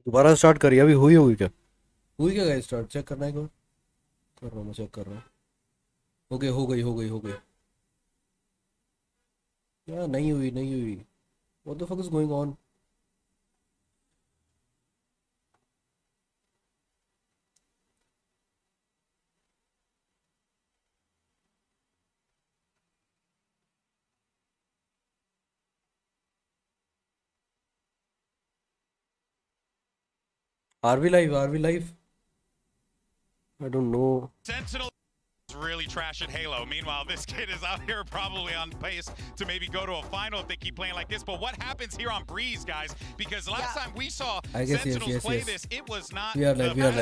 दोबारा स्टार्ट करिए, अभी हुई क्या? हुई क्या गाइस? स्टार्ट चेक करना है एक बार। कर रहा हूँ मैं, चेक कर रहा हूँ। ओके, हो गई। यार नहीं हुई। What the fuck is going on? Are we live? I don't know. Sentinel really trashing Halo. Meanwhile, this kid is out here probably on pace to maybe go to a final if they keep playing like this. But what happens here on Breeze, guys? Because last time we saw Sentinels play this, it was not We are live, guys.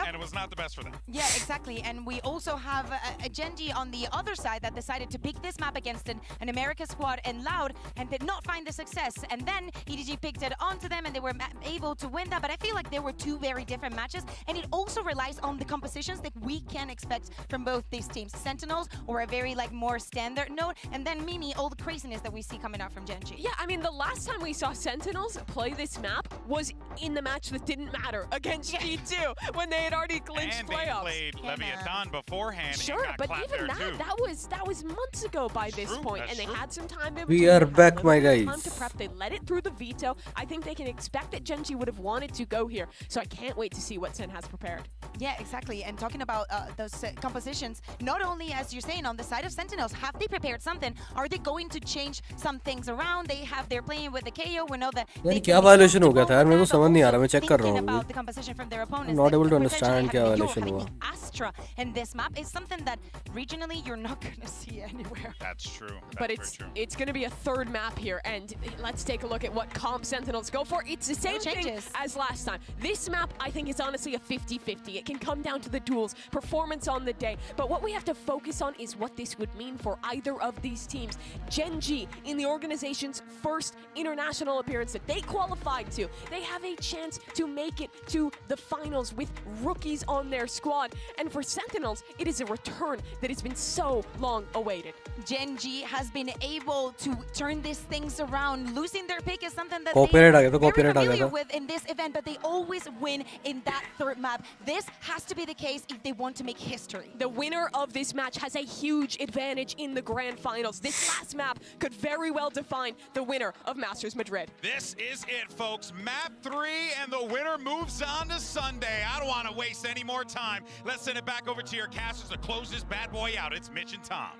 and it was not the best for them. Yeah, exactly. And we also have a Gen.G on the other side that decided to pick this map against an America squad and Loud and did not find the success. And then EDG picked it onto them and they were able to win that. But I feel like there were two very different matches. And it also relies on the compositions that we can expect from both these teams. Sentinels or a very like more standard note, and then Mimi, all the craziness that we see coming out from Gen.G. Yeah, I mean the last time we saw Sentinels play this map was in the match that didn't matter against G2 when they had already clinched playoffs. And they played Leviathan beforehand. Sure, and got but clapped even there that was months ago by this point, That's and they true. had some time. We are back, my guys. Time to prep. They let it through the veto. I think they can expect that Gen.G would have wanted to go here, so I can't wait to see what Sen has prepared. Yeah, exactly. And talking about those compositions, not only as you're saying on the side of Sentinels, have they prepared something? Are they going to change some things around? They're playing with the KO. We know that. यानी क्या violation हो गया था यार? मेरे को समझ नहीं आ रहा, मैं चेक कर रहा हूँ about the composition from their opponents. not able to Potentially understand क्या having वायलेशन हुआ. Astra in this map is something that regionally you're not going to see anywhere. That's true. But it's going to be a third map here, and let's take a look at what comp Sentinels go for. It's the same thing as last time. This map, I think, is honestly a 50-50. It can come down to the duels, performance on the day, but what we have to focus on is what this would mean for either of these teams. Gen.G, in the organization's first international appearance that they qualified to, they have a chance to make it to the finals with rookies on their squad. And for Sentinels, it is a return that has been so long awaited. Gen.G has been able to turn these things around. Losing their pick is something that Copyright they're आ very गया familiar था. with in this event, but they always win in that third map. This has to be the case if they want to make history. The winner of this match has a huge advantage in the grand finals. This last map could very well define the winner of Masters Madrid. This is it, folks. Map 3, and the winner moves on to Sunday. I don't want to waste any more time. Let's send it back over to your casters to close this bad boy out. It's Mitch and Tom.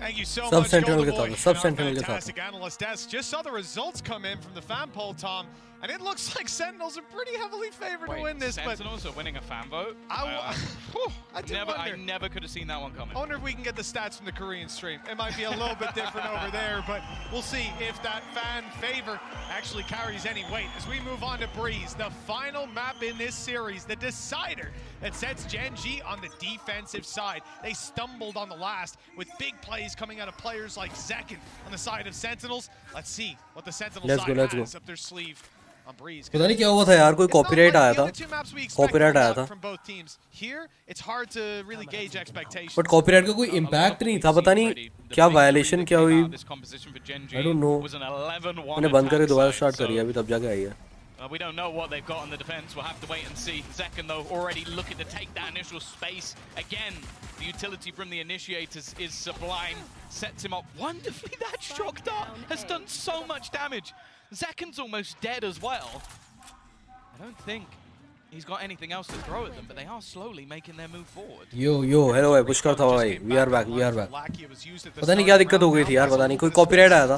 Thank you so much, Sub-Sentinel Golden के Boy. साथ, Sub-Sentinel के साथ. Fantastic analyst desk. Just saw the results come in from the fan poll, Tom, and it looks like Sentinels are pretty heavily favored to win this. Sentinels are winning a fan vote? I never could have seen that one coming. I wonder if we can get the stats from the Korean stream. It might be a little bit different over there, but we'll see if that fan favor actually carries any weight. As we move on to Breeze, the final map in this series, the decider that sets Gen.G on the defensive side. They stumbled on the last with big plays coming out of players like Zekin on the side of Sentinels. Let's see what the Sentinel side has up their sleeve. पता नहीं क्या हुआ था यार, कोई copyright आया था. Copyright आया था. बट कॉपीराइट का कोई इम्पैक्ट नहीं था, पता नहीं क्या वायलेशन क्या हुई. आई डोंट नो. मैंने बंद करके दोबारा स्टार्ट करी अभी, तब जाके आई है. We don't know what they've got on the defense. We'll have to wait and see. Zekin, though, already looking to take that initial space. Again, the utility from the initiators is sublime. Sets him up wonderfully. That shock dart has done so much damage. Zekin's almost dead as well. I don't think he's got anything else to throw at them, but they are slowly making their move forward. Yo, hello भाई, push करता हुआ भाई. We are back. पता नहीं क्या दिक्कत हो गई थी यार, पता नहीं कोई कॉपीराइट आया था.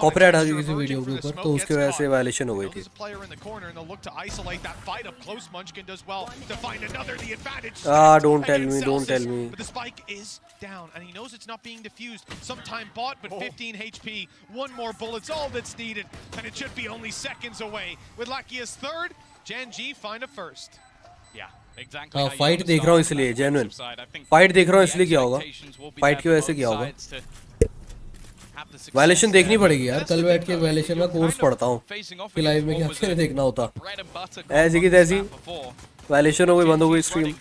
कॉपीराइट आ गई किसी वीडियो के ऊपर, तो उसकी वजह से वायलेशन हो गई थी. Don't tell me. But the spike is down, and he knows it's not being diffused. Some time bought, but 15 HP. One more bullet's all that's needed, and it should be only seconds away. With Lakia's third, Gen.G find a first. Yeah, exactly. हाँ, fight देख रहा हूँ इसलिए, genuine. Fight देख रहा हूँ इसलिए क्या होगा? फाइट की वजह से क्या होगा? वायलेशन देखनी पड़ेगी यार. कल बैठ के वायलेशन का कोर्स पढ़ता हूँ कि लाइव में क्या क्या देखना होता. ऐसी की तैसी वायलेशन हो गई, बंद हो गई स्ट्रीम.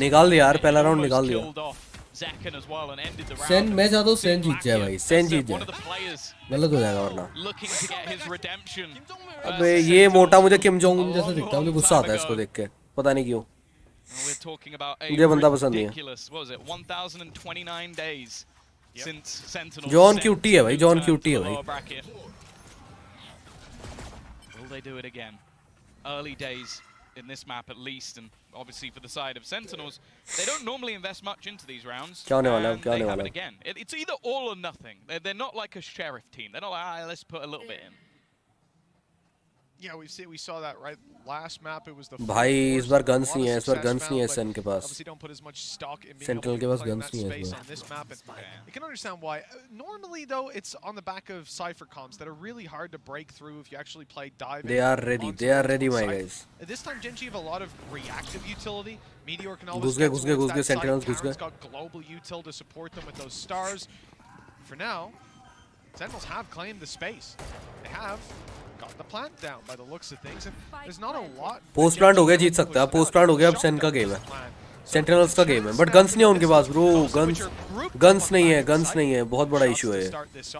निकाल दिया यार, पहला राउंड निकाल दिया. Zekken as well and ended the round. Sen मैं चाहता हूँ सेन जीत जाए भाई सेन जीत One of जाए the players गलत हो जाएगा वरना looking to get his redemption. अबे ये मोटा मुझे किम जोंग उन जैसा दिखता है मुझे गुस्सा आता है इसको देख के पता नहीं क्यों We're talking about a मुझे बंदा पसंद नहीं है ridiculous, what was it, 1029 days since Sentinel. John cutie है भाई जॉन क्यूटी है भाई Bracket. Will they do it again? Early days in this map at least, and obviously for the side of Sentinels, they don't normally invest much into these rounds. क्या होने वाला है and क्या होने they have वाला it है again. It's either all or nothing. They're not like a sheriff team. They're not like, let's put a little bit in. Yeah, we saw that right last map. It was the भाई इस बार guns नहीं है इस बार guns नहीं है सेन के पास obviously don't put as much stock in being Sentinel able के to pass play in guns that नहीं है इस space bar on this map. And you can understand why. Normally though, it's on the back of Cypher comps that are really hard to break through if you actually play dive. they are ready my guys This time Gen.G have a lot of reactive utility. Meteor can always घुस गए Sentinels घुस गए got global util to support them with those stars. For now, Sentinels have claimed the space. They have got the plant down by the looks of things. And there's not a lot. Post plant हो गया जीत सकता है post plant हो गया अब सेन का game है sentinels का गेम है बट गन्स नहीं है उनके पास ब्रो गन्स नहीं है बहुत बड़ा इशू है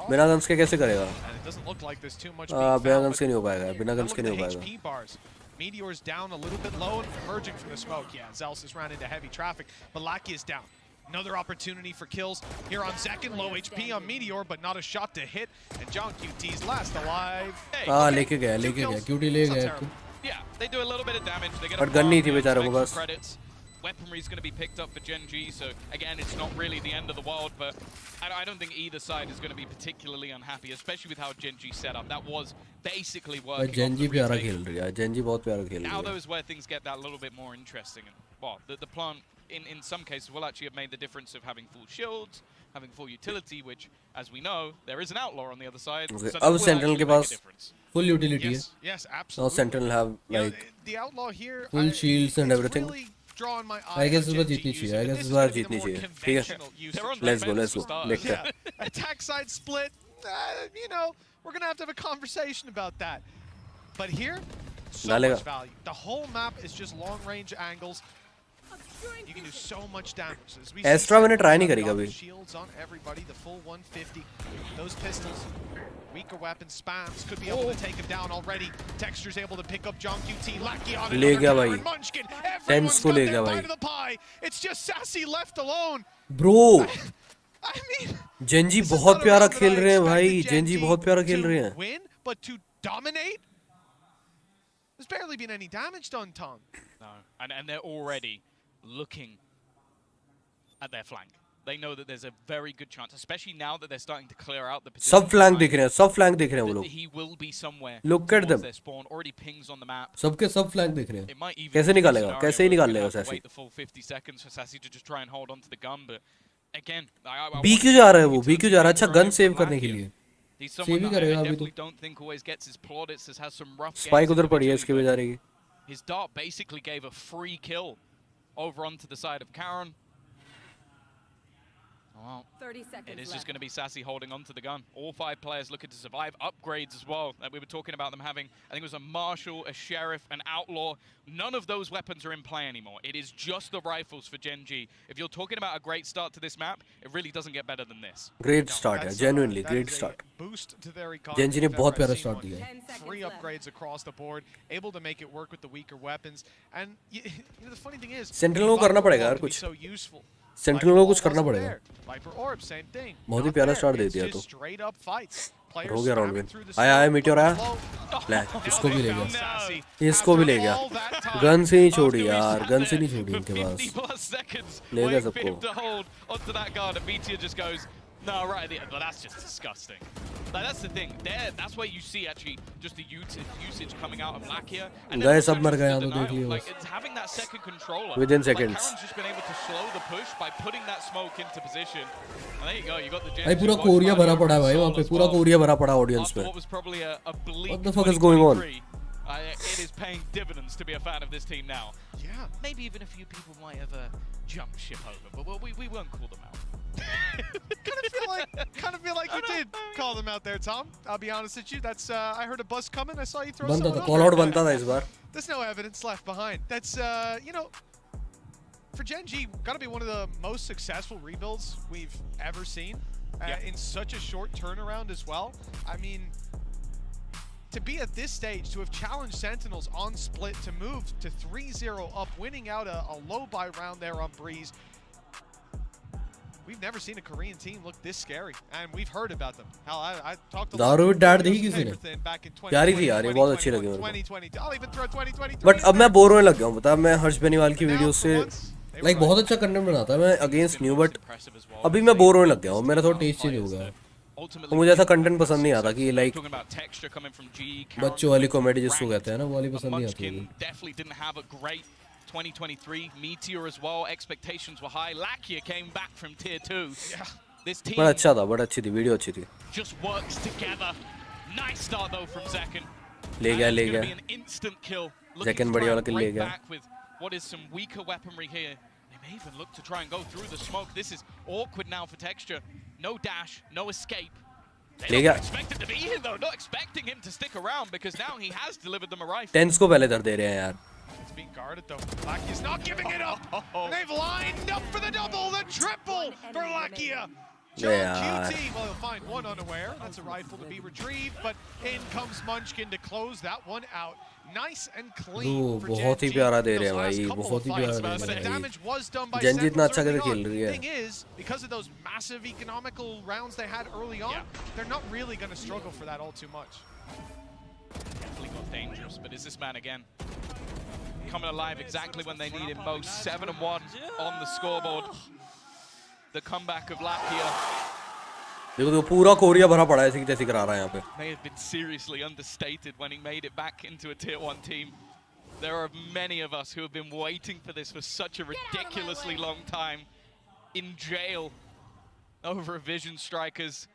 बिना गन्स के कैसे करेगा बिना गन्स के नहीं हो पाएगा बिना गन्स के नहीं हो पाएगा Meteor's down a little bit low and emerging from the smoke. Yeah, Zelsis ran into heavy traffic, but Lackey is down. Another opportunity for kills here on Zekken. Low HP on Meteor, but not a shot to hit. And John QT's last alive. लेके गया cutie ले गया Yeah, they do a little bit of damage. They get But gun नहीं थी बेचारों को बस credits. Weaponry is going to be picked up for Gen.G, so again, it's not really the end of the world, but I don't think either side is going to be particularly unhappy, especially with how Gen.G set up. That was basically working. Gen.G प्यारा खेल रही है Gen.G बहुत प्यारा खेल रही है Now those where things get that little bit more interesting. And, well, the plant in some cases will actually have made the difference of having full shields, having full utility, which, as we know, there is an outlaw on the other side. Okay. So अब Sentinel के पास full utility है. Yes, absolutely. Now Sentinel have like the outlaw here, full shields and everything. Really drawing my I guess इस बार जीतनी चाहिए. I guess इस बार जीतनी चाहिए. ठीक है. Let's go. देखते हैं. Attack side split. You know, we're gonna have to have a conversation about that. But here, so much value. The whole map is just long range angles. You can do so much damage. Astra मैंने try नहीं करी कभी. Shields on everybody. The full 150. Those pistols. Weaker weapon spams could be able to take him down already. Texture's able to pick up John QT. Lackey on ले गया another भाई. Munchkin. Tens को ले गया भाई. Bite of the pie. It's just Sassy left alone. Bro. I mean, Gen.G बहुत प्यारा खेल रहे हैं भाई. Gen.G बहुत प्यारा खेल रहे हैं. Win, but to dominate. There's barely been any damage done, Tom. No, and they're already looking at their flank. They know that there's a very good chance, especially now that they're starting to clear out the position. सब flank दिख रहे हैं वो लोग. He will be somewhere. Look at them. Their spawn already pings on the map. सबके सब flank दिख रहे हैं. It might even कैसे निकालेगा? कैसे ही निकाल लेगा Sassy? Wait the full 50 seconds for Sassy to just try and hold on to the gun, but again, B क्यों जा रहा है वो? B क्यों जा रहा है? अच्छा gun save करने के लिए. He's someone that I definitely don't think always gets his plaudits, has some rough Spike उधर पड़ी है इसके बेचारे की. His dart basically gave a free kill over onto the side of Karen. Well, 30 seconds it is left. just going to be Sassy holding on to the gun. All 5 players looking to survive. Upgrades as well. We were talking about them having, I think it was a Marshal, a Sheriff, an Outlaw. None of those weapons are in play anymore. It is just the rifles for Gen.G. If you're talking about a great start to this map, it really doesn't get better than this. Great start है, genuinely great start. Gen.G ने बहुत प्यारा start दिया है. 3 upgrades across the board, able to make it work with the weaker weapons. And you know, the funny thing is, Sentinel को करना पड़ेगा यार कुछ. so useful. Sentinel को कुछ करना पड़ेगा. Viper Orb, same thing. बहुत ही प्यारा start दे दिया तो. हो गया राउंड विन. आया Meteor आया. ले इसको भी ले गया. इसको भी ले गया. गन से नहीं छोड़ी यार. गन से नहीं छोड़ी इनके पास. ले गया सबको. No, right at the end, but that's just disgusting. Like, that's the thing. That's where you see actually just the usage coming out of Lakia. And गए सब मर गए तो देख लियो. Like, it's having that second controller. Within seconds. Like, Karen's just been able to slow the push by putting that smoke into position. And there you go. You got the Gen.G. भाई पूरा Korea भरा पड़ा है भाई वहाँ पे. पूरा Korea भरा पड़ा ऑडियंस में. What was probably a bleak What the fuck is going on? It is paying dividends to be a fan of this team now. Yeah. Maybe even a few people might have jumped ship over, but we won't call them out. kind of feel like you did call them out there, Tom. I'll be honest with you. That's I heard a bus coming. I saw you throw बनता someone था. over. Call out बनता था इस बार. There's no evidence left behind. That's you know, for Gen.G, gotta be one of the most successful rebuilds we've ever seen in such a short turnaround as well. I mean, to be at this stage, to have challenged Sentinels on split, to move to 3-0 up, winning out a low buy round there on Breeze. We've never seen a Korean team look this scary, and we've heard about them. Hell, I talked to दारू भी डाल दी किसी ने प्यारी थी यार, ये बहुत अच्छी लगी मेरे को बट अब मैं बोर होने लग गया हूँ बता मैं हर्ष बेनीवाल की वीडियो से लाइक बहुत अच्छा कंटेंट बनाता है मैं अगेंस्ट न्यू बट अभी मैं बोर होने लग गया हूँ मेरा थोड़ा टेस्ट चेंज हो गया तो मुझे ऐसा कंटेंट पसंद नहीं आता कि लाइक बच्चों वाली कॉमेडी जिसको कहते हैं ना वो वाली पसंद नहीं आती 2023 Meteor as well. Expectations were high. Lakia came back from tier 2. Yeah. This team बड़ा अच्छा था बड़ा अच्छी थी वीडियो अच्छी थी just works together. Nice start though from Zekken. ले गया An instant kill. Zekken बढ़िया वाला kill ले गया with what is some weaker weaponry here. They may even look to try and go through the smoke. This is awkward now for Texture. No dash, no escape. They don't expect it to be here though. Not expecting him to stick around because now he has delivered them a rifle. Tense को पहले दर दे रहे हैं यार It's being guarded though. Lakia's not giving it up. And they've lined up for the double, the triple for Lakia. Gen.QT, well, he'll find one unaware. That's a rifle to be retrieved, but in comes Munchkin to close that one out. Nice and clean for बहुत ही प्यारा दे रहे हैं भाई बहुत ही प्यारा दे रहे हैं damage was done by Gen.G इतना अच्छा कैसे खेल रही है thing is because of those massive economical rounds they had early on, they're not really going to struggle for that all too much. Definitely got dangerous, but is this man again coming alive exactly when they need him most? 7-1 on the scoreboard. The comeback of Lakia. देखो तो पूरा Korea भरा पड़ा है ऐसे जैसे करा रहा है यहाँ पे. May have been seriously understated when he made it back into a tier 1 team. There are many of us who have been waiting for this for such a ridiculously long time. In jail over a Vision Strikers,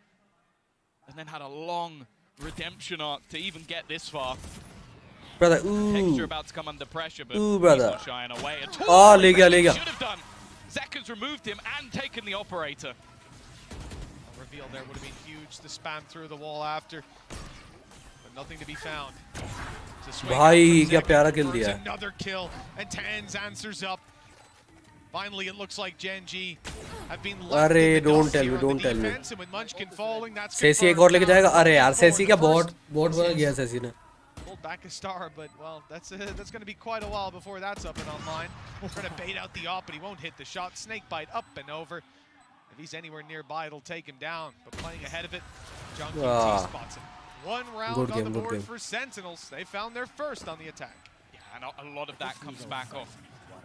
and then had a long redemption arc to even get this far. Brother, Texture about to come under pressure, but brother. he's not shying away at all. Ah, ले गया. Should have done. Zekken's removed him and taken the operator. A reveal there would have been huge. The spam through the wall after, but nothing to be found. भाई क्या प्यारा kill दिया. Another kill, and Tans answers up. Finally, it looks like Gen.G have been left अरे in the don't dust tell here me, on the don't tell me. defense, and with Munchkin falling, that's सेसी एक और लेके जाएगा अरे यार सेसी क्या bot बना गया सेसी ने. Pulled back a star, but well, that's going to be quite a while before that's up and online. Trying to bait out the op, but he won't hit the shot. Snake bite up and over. If he's anywhere nearby, it'll take him down. But playing ahead of it, Gen.G spots him. One round on the board for Sentinels. They found their first on the attack. Yeah, and a lot of that comes back off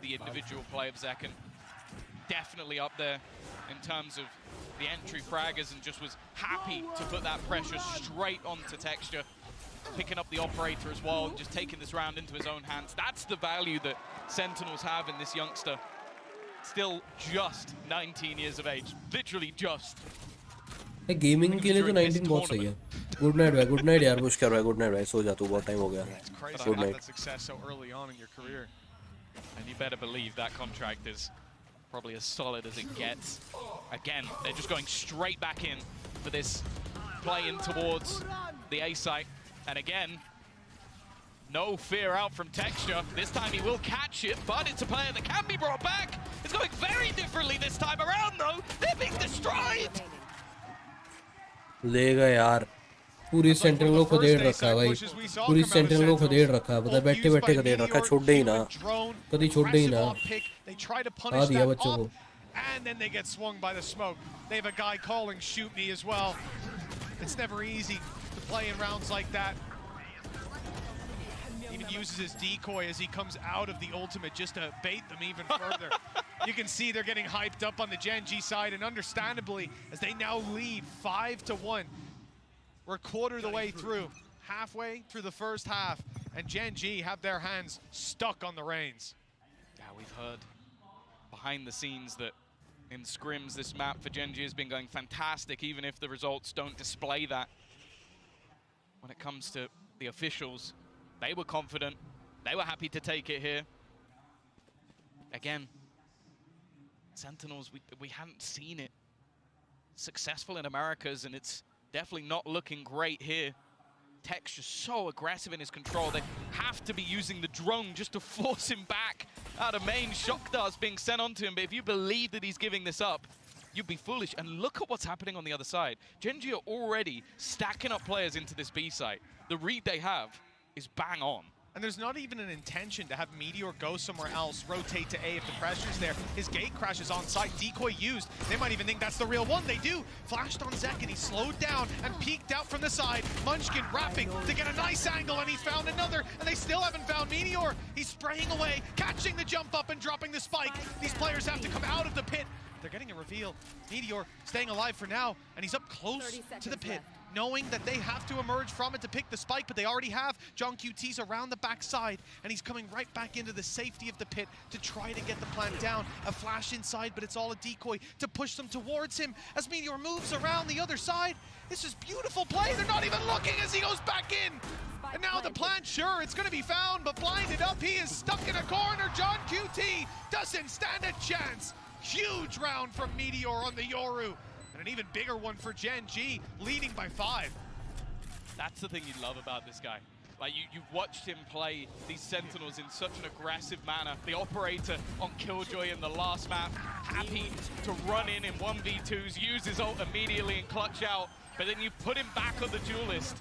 the individual play of Zekken. Definitely up there in terms of the entry fraggers, and just was happy to put that pressure straight onto Texture. Picking up the operator as well, just taking this round into his own hands. That's the value that Sentinels have in this youngster. Still just 19 years of age. Literally just. Gaming के लिए तो 19 बहुत सही है. Good night भाई, good night यार, push कर रहा है. गुड नाइट भाई, सो जा तू, बहुत टाइम हो गया. Good night. Success so early on in your career. And you better believe that contract is probably as solid as it gets. Again, they're just going straight back in for this play in towards the A site. And again, no fear out from Texture. This time he will catch it, but it's a player that can be brought back. It's going very differently this time around, though. They're being destroyed. लेगा यार. पूरी central को खदेड़ रखा है भाई. पूरी central को खदेड़ रखा है. पता बैठे बैठे खदेड़ रखा है. छोड़ ही ना. कभी छोड़ ही ना. आ दिया बच्चों को. And then they get swung by the smoke. They have a guy calling shoot me as well. It's never easy to play in rounds like that. Even uses his decoy as he comes out of the ultimate just to bait them even further. You can see they're getting hyped up on the Gen.G side, and understandably, as they now lead 5-1. We're a quarter of the way through, halfway through the first half, and Gen.G have their hands stuck on the reins. Yeah, we've heard behind the scenes that in scrims this map for Gen.G has been going fantastic, even if the results don't display that. When it comes to the officials, they were confident, they were happy to take it here. Again, Sentinels, we hadn't seen it successful in Americas, and it's definitely not looking great here. Tech's just so aggressive in his control. They have to be using the drone just to force him back out of main, shock darts being sent onto him, but if you believe that he's giving this up, you'd be foolish. And look at what's happening on the other side. Gen.G are already stacking up players into this B site. The read they have is bang on. And there's not even an intention to have Meteor go somewhere else, rotate to A if the pressure's there. His gate crashes on site, decoy used. They might even think that's the real one. They do. Flashed on Zek and he slowed down and peeked out from the side. Munchkin wrapping to get a nice angle and he's found another and they still haven't found Meteor. He's spraying away, catching the jump up and dropping the spike. These players have to come out of the pit. They're getting a reveal. Meteor staying alive for now and he's up close to the pit. Knowing that they have to emerge from it to pick the spike, but they already have. John QT's around the backside, and he's coming right back into the safety of the pit to try to get the plant down. A flash inside, but it's all a decoy to push them towards him as Meteor moves around the other side. This is beautiful play. They're not even looking as he goes back in. And now the plant, sure, it's going to be found, but blinded up. He is stuck in a corner. John QT doesn't stand a chance. Huge round from Meteor on the Yoru. And an even bigger one for Gen.G, leading by 5. That's the thing you love about this guy. Like, you've watched him play these Sentinels in such an aggressive manner. The operator on Killjoy in the last map, happy to run in 1v2s, use his ult immediately and clutch out. But then you put him back on the duelist,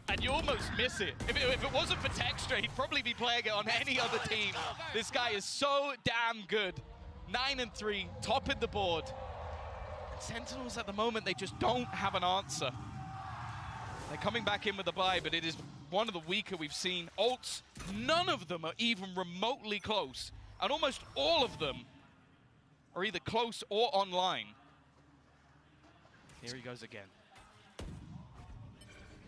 and you almost miss it. If it wasn't for Textra, he'd probably be playing it on any other team. This guy is so damn good. 9-3, top of the board. Sentinels at the moment, they just don't have an answer. They're coming back in with the buy, but it is one of the weaker we've seen. Ults, none of them are even remotely close. And almost all of them are either close or online. Here he goes again.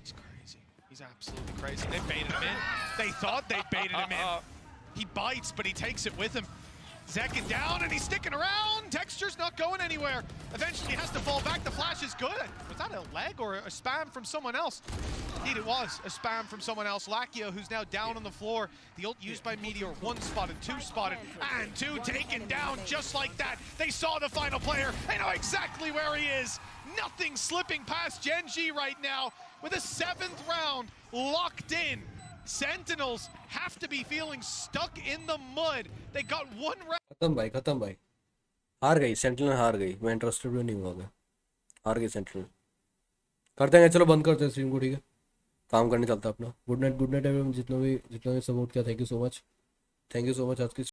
He's crazy. He's absolutely crazy. They baited him in. They thought they baited him in. He bites, but he takes it with him. Zekin down, and he's sticking around. Texture's not going anywhere. Eventually, he has to fall back. The flash is good. Was that a leg or a spam from someone else? Indeed, it was a spam from someone else. Lakia, who's now down on the floor. The ult used by Meteor. 1 spotted, 2 spotted, and 2 taken down just like that. They saw the final player. They know exactly where he is. Nothing slipping past Gen.G right now with a 7th round locked in. Sentinels have to be feeling stuck in the mud. They got 1 round. खत्म भाई हार गई central हार गई मैं interested भी नहीं हुआ हार गई सेंट्रल करते हैं चलो बंद करते हैं स्ट्रीम को ठीक है काम करने चलता अपना गुड नाइट एवरीवन जितना भी सपोर्ट किया थैंक यू सो मच आज की